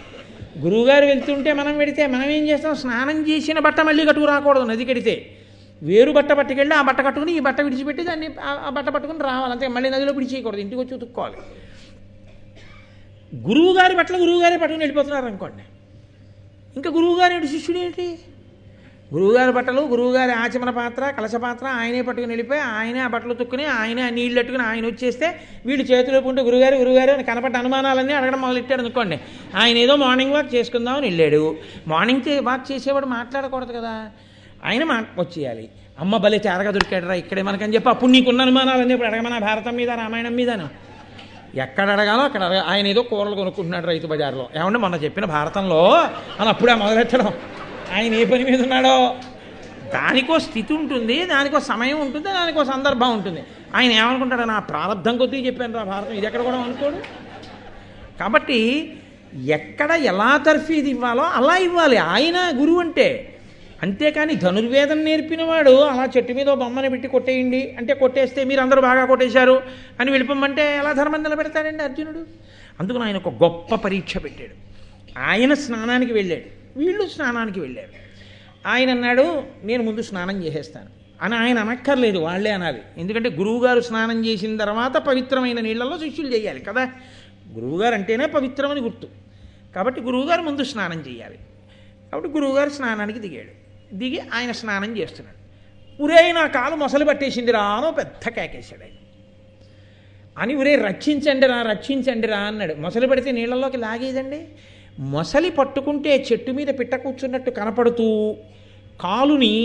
గురువుగారు వెళ్తుంటే మనం వెడితే మనం ఏం చేస్తాం? స్నానం చేసిన బట్ట మళ్ళీ కట్టుకు రాకూడదు. నది కడితే వేరు బట్ట పట్టుకెళ్ళి ఆ బట్ట కట్టుకుని ఈ బట్ట విడిచిపెట్టి దాన్ని ఆ బట్ట పట్టుకుని రావాలి. అంతే, మళ్ళీ నదిలో విడిచేయకూడదు, ఇంటికి వచ్చి ఉతుక్కోవాలి. గురువుగారి బట్టలు గురువుగారే పట్టుకుని వెళ్ళిపోతున్నారు అనుకోండి, ఇంకా గురువుగారి శిష్యుడు ఏంటి? గురువుగారి బట్టలు, గురువుగారి ఆచమన పాత్ర, కలశ పాత్ర ఆయనే పట్టుకుని వెళ్ళిపోయి ఆయనే ఆ బట్టలు తుక్కుని ఆయనే ఆ నీళ్ళు పెట్టుకుని ఆయన వచ్చేస్తే వీళ్ళు చేతులు ఉంటే గురుగారు గురుగారు అని కనపడ్డ అనుమానాలన్నీ అడగడం మొదలెట్టాడు అనుకోండి. ఆయన ఏదో మార్నింగ్ వాక్ చేసుకుందామని వెళ్ళాడు. మార్నింగ్ వాక్ చేసేవాడు మాట్లాడకూడదు కదా, ఆయన వచ్చేయాలి. అమ్మ భలే తేరగా దొరికాడరా ఇక్కడే మనకని చెప్పి అప్పుడు నీకున్న అనుమానాలన్నీ ఇప్పుడు అడగమన్నా భారతం మీద రామాయణం మీదను ఎక్కడ అడగాలో అక్కడ ఆయన ఏదో కూరలు కొనుక్కుంటున్నాడు రైతు బజార్లో, ఏమంటే మొన్న చెప్పిన భారతంలో అని అప్పుడే మొదలెట్టడం. ఆయన ఏ పని మీద ఉన్నాడో దానికో స్థితి ఉంటుంది, దానికో సమయం ఉంటుంది, దానికో సందర్భం ఉంటుంది. ఆయన ఏమనుకుంటాడు? నా ప్రారంభం కొద్దీ చెప్పాను రా భారతం, ఇది ఎక్కడ కూడా అనుకోడు. కాబట్టి ఎక్కడ ఎలా తర్ఫీదు ఇవ్వాలో అలా ఇవ్వాలి ఆయన గురువు అంటే. అంతేకాని ధనుర్వేదం నేర్పినవాడు అలా చెట్టు మీద బొమ్మని పెట్టి కొట్టేయండి అంటే కొట్టేస్తే మీరు అందరూ బాగా కొట్టేశారు అని వెళ్ళిపోమంటే ఎలా ధర్మం నిలబెడతాడండి అర్జునుడు? అందుకని ఆయన ఒక గొప్ప పరీక్ష పెట్టాడు. ఆయన స్నానానికి వెళ్ళాడు, వీళ్ళు స్నానానికి వెళ్ళారు. ఆయన అన్నాడు నేను ముందు స్నానం చేసేస్తాను అని. ఆయన అనక్కర్లేదు, వాళ్ళే అనాలి. ఎందుకంటే గురువుగారు స్నానం చేసిన తర్వాత పవిత్రమైన నీళ్లలో శిష్యులు చేయాలి కదా. గురువుగారు అంటేనే పవిత్రమని గుర్తు. కాబట్టి గురువుగారు ముందు స్నానం చేయాలి. కాబట్టి గురువుగారు స్నానానికి దిగి ఆయన స్నానం చేస్తున్నాడు. ఉరే నా కాలు మొసలు పట్టేసింది రా అని పెద్ద కేకేశాడు ఆయన. అని ఉరే రక్షించండి రా అన్నాడు. మొసలు పడితే నీళ్ళలోకి లాగేదండి. మొసలి పట్టుకుంటే చెట్టు మీద పిట్ట కూర్చున్నట్టు కనపడుతూ కాలుని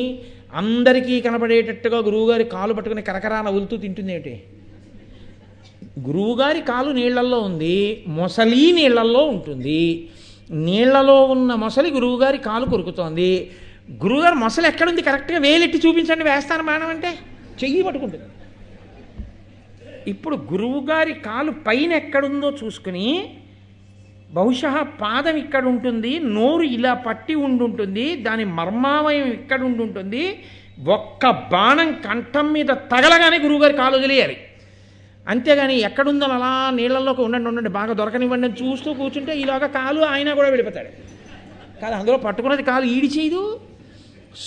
అందరికీ కనపడేటట్టుగా గురువుగారి కాలు పట్టుకుని కరకరా నవ్వులుతూ తింటుంది ఏంటి? గురువుగారి కాలు నీళ్లల్లో ఉంది, మొసలి నీళ్లల్లో ఉంటుంది. నీళ్లలో ఉన్న మొసలి గురువుగారి కాలు కొరుకుతోంది. గురువుగారు మొసలి ఎక్కడుంది కరెక్ట్గా వేలెట్టి చూపించండి వేస్తాను బాణం అంటే చెయ్యి పట్టుకుంటుంది. ఇప్పుడు గురువుగారి కాలు పైన ఎక్కడుందో చూసుకుని బహుశా పాదం ఇక్కడ ఉంటుంది, నోరు ఇలా పట్టి ఉండుంటుంది, దాని మర్మావయం ఇక్కడ ఉండుంటుంది. ఒక్క బాణం కంఠం మీద తగలగానే గురువుగారి కాలు వదిలేయాలి. అంతేగాని ఎక్కడుందని అలా నీళ్ళల్లోకి ఉండండి బాగా దొరకనివ్వండి అని చూస్తూ కూర్చుంటే ఈలోగా కాలు ఆయన కూడా వెళ్ళిపోతాడు. కాదు, అందులో పట్టుకున్నది కాలు ఈడి చేయదు.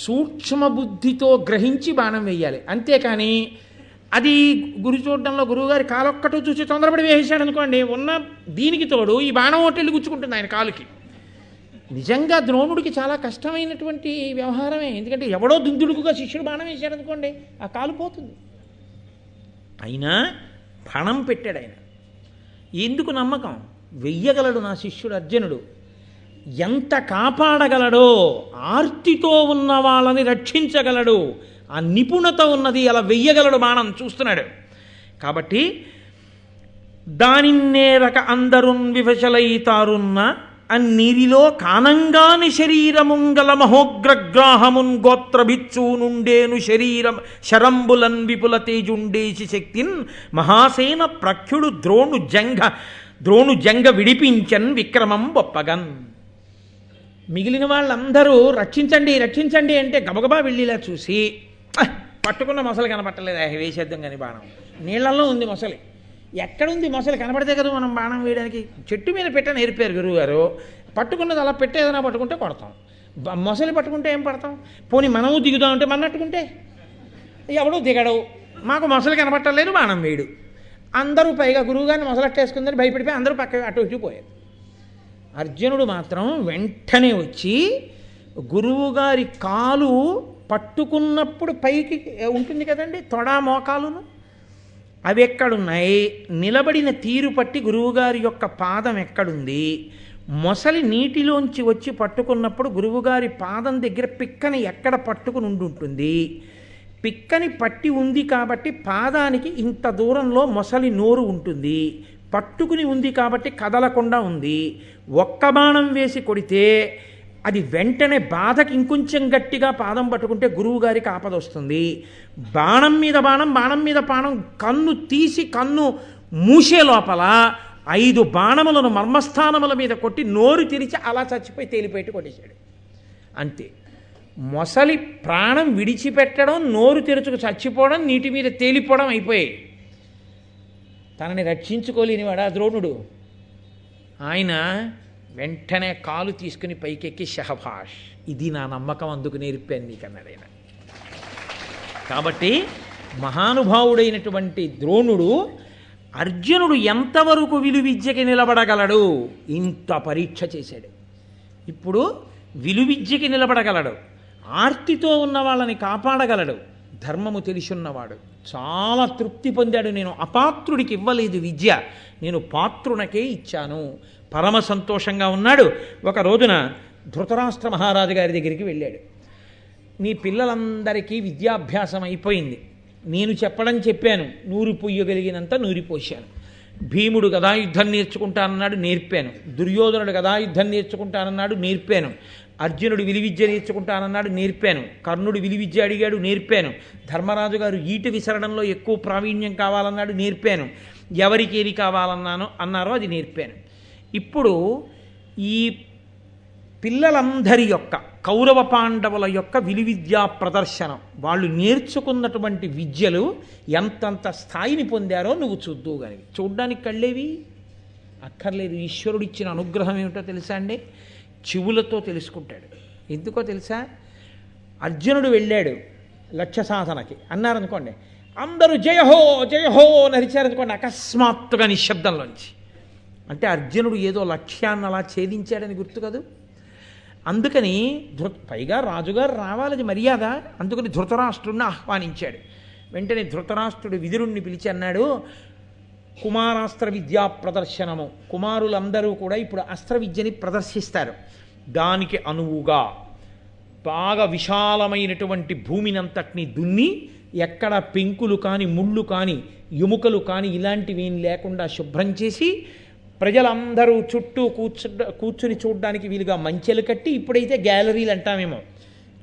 సూక్ష్మ బుద్ధితో గ్రహించి బాణం వేయాలి. అంతేకాని అది గురి చూడడంలో గురువుగారి కాలొక్కటూ చూసి తొందరపడి వేసేసాడు అనుకోండి, ఉన్న దీనికి తోడు ఈ బాణం ఒట్టెళ్ళి గుచ్చుకుంటుంది ఆయన కాలుకి. నిజంగా ద్రోణుడికి చాలా కష్టమైనటువంటి వ్యవహారమే. ఎందుకంటే ఎవడో దుందుడుకుగా శిష్యుడు బాణం వేశాడు అనుకోండి, ఆ కాలు పోతుంది. అయినా పణం పెట్టాడు ఆయన. ఎందుకు నమ్మకం? వెయ్యగలడు నా శిష్యుడు అర్జునుడు. ఎంత కాపాడగలడో, ఆర్తితో ఉన్న వాళ్ళని రక్షించగలడు, ఆ నిపుణత ఉన్నది, అలా వెయ్యగలడు బాణం చూస్తున్నాడు. కాబట్టి దానిన్నేరక అందరున్ వివశలైతారున్న అన్నిరిలో కానంగాని శరీరముంగల మహోగ్రగ్రాహమున్ గోత్రభిచ్చు నుండేను శరీరం శరంబులన్ విపుల తేజుండేసి శక్తిన్ మహాసేన ప్రఖ్యుడు ద్రోణు జంగ విడిపించన్ విక్రమం బొప్పగన్. మిగిలిన వాళ్ళందరూ రక్షించండి రక్షించండి అంటే గబగబా వెళ్ళిలా చూసి, పట్టుకున్న మొసలు కనపట్టలేదు, వేసేద్దాం కానీ బాణం. నీళ్లలో ఉంది మొసలి. ఎక్కడుంది మొసలి? కనపడితే కదా మనం బాణం వేయడానికి. చెట్టు మీద పెట్ట నేర్పారు గురువుగారు. పట్టుకున్నది అలా పెట్టే ఏదైనా పట్టుకుంటే కొడతాం, మొసలి పట్టుకుంటే ఏం పడతాం? పోనీ మనము దిగుదామంటే మన్నట్టుకుంటే ఎవడో దిగడు. మాకు మొసలి కనపట్టలేదు, బాణం వేయడు. అందరూ పైగా గురువుగారిని మొసలట్టేసుకుందని భయపడిపోయి అందరూ పక్క అటు ఇటు పోయారు. అర్జునుడు మాత్రం వెంటనే వచ్చి గురువుగారి కాలు పట్టుకున్నప్పుడు పైకి ఉంటుంది కదండి, తొడా మోకాలును, అవి ఎక్కడున్నాయి, నిలబడిన తీరు పట్టి గురువుగారి యొక్క పాదం ఎక్కడుంది, మొసలి నీటిలోంచి వచ్చి పట్టుకున్నప్పుడు గురువుగారి పాదం దగ్గర పిక్కని ఎక్కడ పట్టుకుని ఉంటుంది, పిక్కని పట్టి ఉంది కాబట్టి పాదానికి ఇంత దూరంలో మొసలి నోరు ఉంటుంది, పట్టుకుని ఉంది కాబట్టి కదలకుండా ఉంది. ఒక్క బాణం వేసి కొడితే అది వెంటనే బాధకి ఇంకొంచెం గట్టిగా పాదం పట్టుకుంటే గురువుగారికి ఆపద వస్తుంది. బాణం మీద బాణం, బాణం మీద బాణం, కన్ను తీసి కన్ను మూసే లోపల 5 బాణములను మర్మస్థానముల మీద కొట్టి నోరు తెరిచి అలా చచ్చిపోయి తేలిపోయి కొట్టేశాడు. అంతే. మొసలి ప్రాణం విడిచిపెట్టడం, నోరు తెరుచుకు చచ్చిపోవడం, నీటి మీద తేలిపోవడం అయిపోయాయి. తనని రక్షించుకోలేనివాడా ద్రోణుడు? ఆయన వెంటనే కాలు తీసుకుని పైకెక్కి షహభాష్, ఇది నా నమ్మకం, అందుకు నేర్పాను నీకన్నాడైనా. కాబట్టి మహానుభావుడైనటువంటి ద్రోణుడు అర్జునుడు ఎంతవరకు విలువిద్యకి నిలబడగలడు ఇంత పరీక్ష చేశాడు. ఇప్పుడు విలువిద్యకి నిలబడగలడు, ఆర్తితో ఉన్న వాళ్ళని కాపాడగలడు, ధర్మము తెలిసున్నవాడు. చాలా తృప్తి పొందాడు. నేను అపాత్రుడికి ఇవ్వలేదు విద్య, నేను పాత్రునకే ఇచ్చాను. పరమ సంతోషంగా ఉన్నాడు. ఒక రోజున ధృతరాష్ట్ర మహారాజు గారి దగ్గరికి వెళ్ళాడు. నీ పిల్లలందరికీ విద్యాభ్యాసం అయిపోయింది, నేను చెప్పాను, నూరి పొయ్యగలిగినంత నూరిపోశాను. భీముడు గదాయుద్ధం నేర్చుకుంటానన్నాడు, నేర్పాను. దుర్యోధనుడు గదాయుద్ధం నేర్చుకుంటానన్నాడు, నేర్పాను. అర్జునుడు విలువిద్య నేర్చుకుంటానన్నాడు, నేర్పాను. కర్ణుడు విలువిద్య అడిగాడు, నేర్పాను. ధర్మరాజు గారు ఈట విసరడంలో ఎక్కువ ప్రావీణ్యం కావాలన్నాడు, నేర్పాను. ఎవరికి ఏది అన్నారో అది నేర్పాను. ఇప్పుడు ఈ పిల్లలందరి యొక్క, కౌరవ పాండవుల యొక్క విలువిద్యా ప్రదర్శనం, వాళ్ళు నేర్చుకున్నటువంటి విద్యలు ఎంతంత స్థాయిని పొందారో నువ్వు చూద్దువు కానీ. చూడ్డానికి కళ్ళేవి అక్కర్లేదు. ఈశ్వరుడిచ్చిన అనుగ్రహం ఏమిటో తెలుసా అండి? చెవులతో తెలుసుకుంటాడు. ఎందుకో తెలుసా? అర్జునుడు వెళ్ళాడు లక్ష్య సాధనకి అన్నారనుకోండి, అందరూ జయహో జయహో నరిచారనుకోండి, అకస్మాత్తుగా నిశ్శబ్దంలోంచి. అంటే అర్జునుడు ఏదో లక్ష్యాన్ని అలా ఛేదించాడని గుర్తు కదూ. అందుకని పైగా రాజుగారు రావాలని మర్యాద, అందుకని ధృతరాష్ట్రుడిని ఆహ్వానించాడు. వెంటనే ధృతరాష్ట్రుడు విదురుణ్ణి పిలిచి అన్నాడు, కుమారాస్త్ర విద్యా ప్రదర్శనము, కుమారులందరూ కూడా ఇప్పుడు అస్త్ర విద్యని ప్రదర్శిస్తారు. దానికి అనువుగా బాగా విశాలమైనటువంటి భూమినంతటిని దున్ని, ఎక్కడ పెంకులు కానీ ముళ్ళు కానీ ఎముకలు కానీ ఇలాంటివి ఏం లేకుండా శుభ్రం చేసి, ప్రజలందరూ చుట్టూ కూర్చుని చూడడానికి వీలుగా మంచెలు కట్టి, ఇప్పుడైతే గ్యాలరీలు అంటామేమో,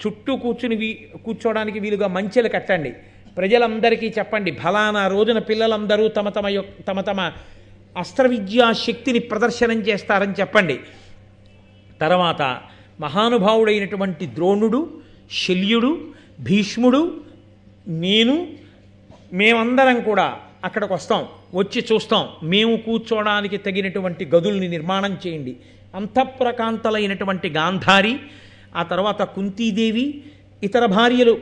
చుట్టూ కూర్చోడానికి వీలుగా మంచెలు కట్టండి. ప్రజలందరికీ చెప్పండి, ఫలానా రోజున పిల్లలందరూ తమ తమ అస్త్ర విద్యా శక్తిని ప్రదర్శనం చేస్తారని చెప్పండి. తర్వాత మహానుభావుడైనటువంటి ద్రోణుడు, శల్యుడు, భీష్ముడు, మేమందరం కూడా అక్కడికి వస్తాం, వచ్చి చూస్తాం. మేము కూర్చోవడానికి తగినటువంటి గదుల్ని నిర్మాణం చేయండి. అంతఃప్రకాంతలైనటువంటి గాంధారి, ఆ తర్వాత కుంతీదేవి, ఇతర భార్యలు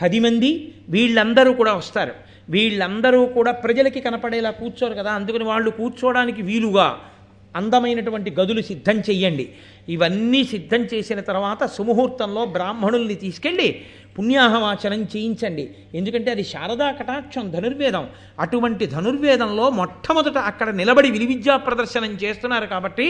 10 మంది, వీళ్ళందరూ కూడా వస్తారు. వీళ్ళందరూ కూడా ప్రజలకి కనపడేలా కూర్చోరు కదా, అందుకని వాళ్ళు కూర్చోవడానికి వీలుగా అందమైనటువంటి గదులు సిద్ధం చెయ్యండి. ఇవన్నీ సిద్ధం చేసిన తర్వాత సుముహూర్తంలో బ్రాహ్మణుల్ని తీసుకెళ్ళి పుణ్యాహవాచనం చేయించండి. ఎందుకంటే అది శారదా కటాక్షం ధనుర్వేదం. అటువంటి ధనుర్వేదంలో మొట్టమొదట అక్కడ నిలబడి విలువిద్యా ప్రదర్శనం చేస్తున్నారు కాబట్టి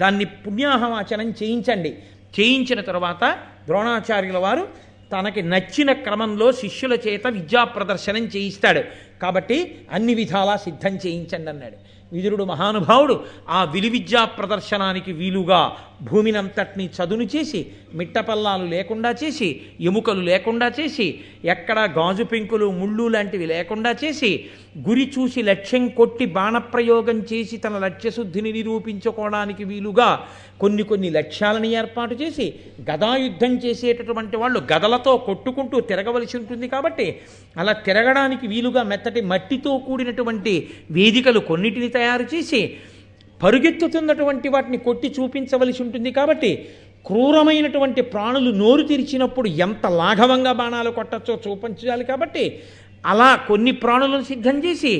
దాన్ని పుణ్యాహవాచనం చేయించండి. చేయించిన తర్వాత ద్రోణాచార్యుల వారు తనకి నచ్చిన క్రమంలో శిష్యుల చేత విద్యా ప్రదర్శనం చేయిస్తాడు. కాబట్టి అన్ని విధాలా సిద్ధం చేయించండి అన్నాడు. విదురుడు మహానుభావుడు ఆ విలువిద్యా ప్రదర్శనానికి వీలుగా భూమినంతటినీ చదును చేసి, మిట్టపల్లాలు లేకుండా చేసి, ఎముకలు లేకుండా చేసి, ఎక్కడ గాజు పెంకులు ముళ్ళు లాంటివి లేకుండా చేసి, గురి చూసి లక్ష్యం కొట్టి బాణప్రయోగం చేసి తన లక్ష్యశుద్ధిని నిరూపించుకోవడానికి వీలుగా కొన్ని లక్ష్యాలను ఏర్పాటు చేసి, గదాయుద్ధం చేసేటటువంటి వాళ్ళు గదలతో కొట్టుకుంటూ తిరగవలసి ఉంటుంది కాబట్టి అలా తిరగడానికి వీలుగా మెత్తటి మట్టితో కూడినటువంటి వేదికలు కొన్నిటిని తయారు చేసి, పరుగెత్తుతున్నటువంటి వాటిని కొట్టి చూపించవలసి ఉంటుంది కాబట్టి క్రూరమైనటువంటి ప్రాణులు నోరు తెరిచినప్పుడు ఎంత లాఘవంగా బాణాలు కొట్టచ్చో చూపించాలి కాబట్టి అలా కొన్ని ప్రాణులను సిద్ధం చేసి,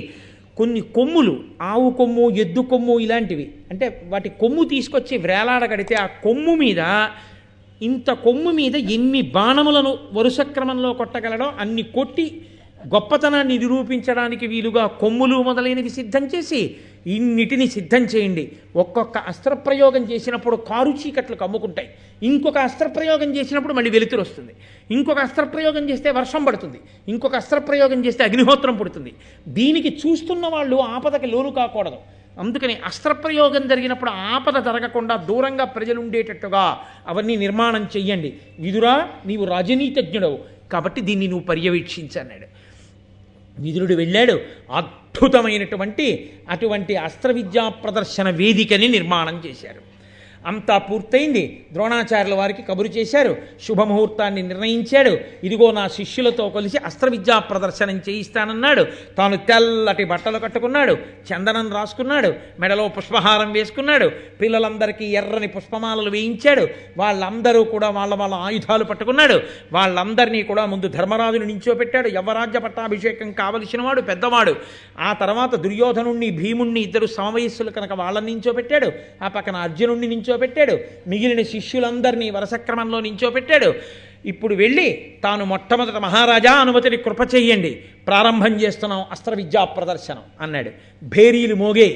కొన్ని కొమ్ములు, ఆవు కొమ్ము, ఎద్దు కొమ్ము ఇలాంటివి, అంటే వాటి కొమ్ము తీసుకొచ్చి వ్రేలాడగడితే ఆ కొమ్ము మీద, ఇంత కొమ్ము మీద ఎన్ని బాణములను వరుస క్రమంలో కొట్టగలడో అన్ని కొట్టి గొప్పతనాన్ని నిరూపించడానికి వీలుగా కొమ్ములు మొదలైనవి సిద్ధం చేసి ఇన్నిటిని సిద్ధం చేయండి. ఒక్కొక్క అస్త్రప్రయోగం చేసినప్పుడు కారు చీకట్లు కమ్ముకుంటాయి, ఇంకొక అస్త్రప్రయోగం చేసినప్పుడు మళ్ళీ వెలుతురు వస్తుంది, ఇంకొక అస్త్రప్రయోగం చేస్తే వర్షం పడుతుంది, ఇంకొక అస్త్రప్రయోగం చేస్తే అగ్నిహోత్రం పుడుతుంది. దీనికి చూస్తున్న వాళ్ళు ఆపదకి లోను కాకూడదు. అందుకని అస్త్రప్రయోగం జరిగినప్పుడు ఆపద జరగకుండా దూరంగా ప్రజలు ఉండేటట్టుగా అవన్నీ నిర్మాణం చెయ్యండి. విదురా, నీవు రాజనీతిజ్ఞుడవు కాబట్టి దీన్ని నువ్వు పర్యవేక్షించన్నాడు. విదురుడు వెళ్ళాడు. అద్భుతమైనటువంటి అటువంటి అస్త్ర విద్యా ప్రదర్శన వేదికని నిర్మాణం చేశారు. అంతా పూర్తయింది. ద్రోణాచార్యుల వారికి కబురు చేశారు, శుభముహూర్తాన్ని నిర్ణయించాడు. ఇదిగో నా శిష్యులతో కలిసి అస్త్ర విద్యా ప్రదర్శనం చేయిస్తానన్నాడు. తాను తెల్లటి బట్టలు కట్టుకున్నాడు, చందనం రాసుకున్నాడు, మెడలో పుష్పహారం వేసుకున్నాడు, పిల్లలందరికీ ఎర్రని పుష్పమాలలు వేయించాడు. వాళ్ళందరూ కూడా వాళ్ళ ఆయుధాలు పట్టుకున్నాడు. వాళ్ళందరినీ కూడా ముందు ధర్మరాజును నించోపెట్టాడు. యవ్వరాజ్య పట్టాభిషేకం కావలసిన వాడు పెద్దవాడు. ఆ తర్వాత దుర్యోధనుణ్ణి, భీముణ్ణి, ఇద్దరు సమవయస్సులు కనుక వాళ్ళని నించోపెట్టాడు. ఆ పక్కన అర్జునుణ్ణి నించోపెట్టాడు. మిగిలిన శిష్యులందరినీ వరుసక్రమంలో నించోపెట్టాడు. ఇప్పుడు వెళ్ళి తాను మొట్టమొదట మహారాజా అనుమతిని కృప చెయ్యండి, ప్రారంభం చేస్తున్నాం అస్త్ర విద్యా ప్రదర్శనం అన్నాడు. భేరీలు మోగే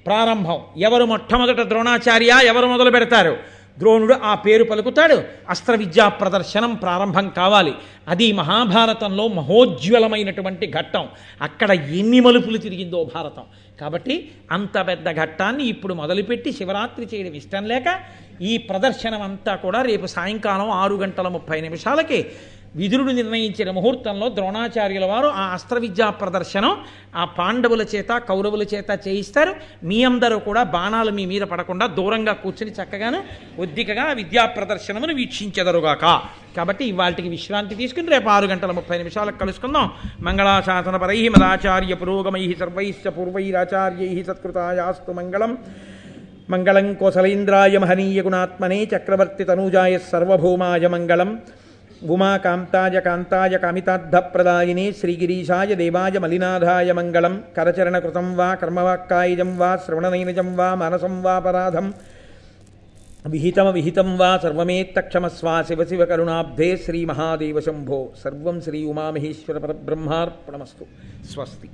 ప్రారంభం. ఎవరు మొట్టమొదట ద్రోణాచార్య, ఎవరు మొదలు పెడతారు? ద్రోణుడు ఆ పేరు పలుకుతాడు. అస్త్ర విద్యా ప్రదర్శనం ప్రారంభం కావాలి. అది మహాభారతంలో మహోజ్వలమైనటువంటి ఘట్టం. అక్కడ ఎన్ని మలుపులు తిరిగిందో భారతం. కాబట్టి అంత పెద్ద ఘట్టాన్ని ఇప్పుడు మొదలుపెట్టి శివరాత్రి చేయడం ఇష్టం లేక ఈ ప్రదర్శనం అంతా కూడా రేపు సాయంకాలం 6:30 విదురుడు నిర్ణయించిన ముహూర్తంలో ద్రోణాచార్యుల వారు ఆ అస్త్ర విద్యా ప్రదర్శనం ఆ పాండవుల చేత, కౌరవుల చేత చేయిస్తారు. మీ అందరూ కూడా బాణాలు మీ మీద పడకుండా దూరంగా కూర్చుని చక్కగాను ఒద్దికగా విద్యా ప్రదర్శనమును వీక్షించెదరుగాక. కాబట్టి ఇవాళకి విశ్రాంతి తీసుకుని రేపు 6:30 కలుసుకుందాం. మంగళాశాసన పరై మదాచార్య పురోగమై సర్వైశ్చ పూర్వైరాచార్యై సత్కృతాయాస్తు మంగళం. మంగళం కోసలేంద్రాయ మహనీయ గుణాత్మనే చక్రవర్తి తనూజాయ సర్వభౌమాయ మంగళం. ఉమాకాంతాయ కాంతాయ కామితార్థప్రదాయినే శ్రీగిరీశాయ దేవాయ మలినాథాయ మంగళం. కరచరణకృతం వా కర్మవాక్కాయజం వా శ్రవణనైనజం వా మానసం వాపరాధం విహితం వా సర్వమేత్తక్షమస్వా శివ శివ కరుణాబ్ధే శ్రీమహాదేవ శంభో. సర్వం శ్రీ ఉమామహేశ్వర పరబ్రహ్మార్పణమస్తు. స్వస్తి.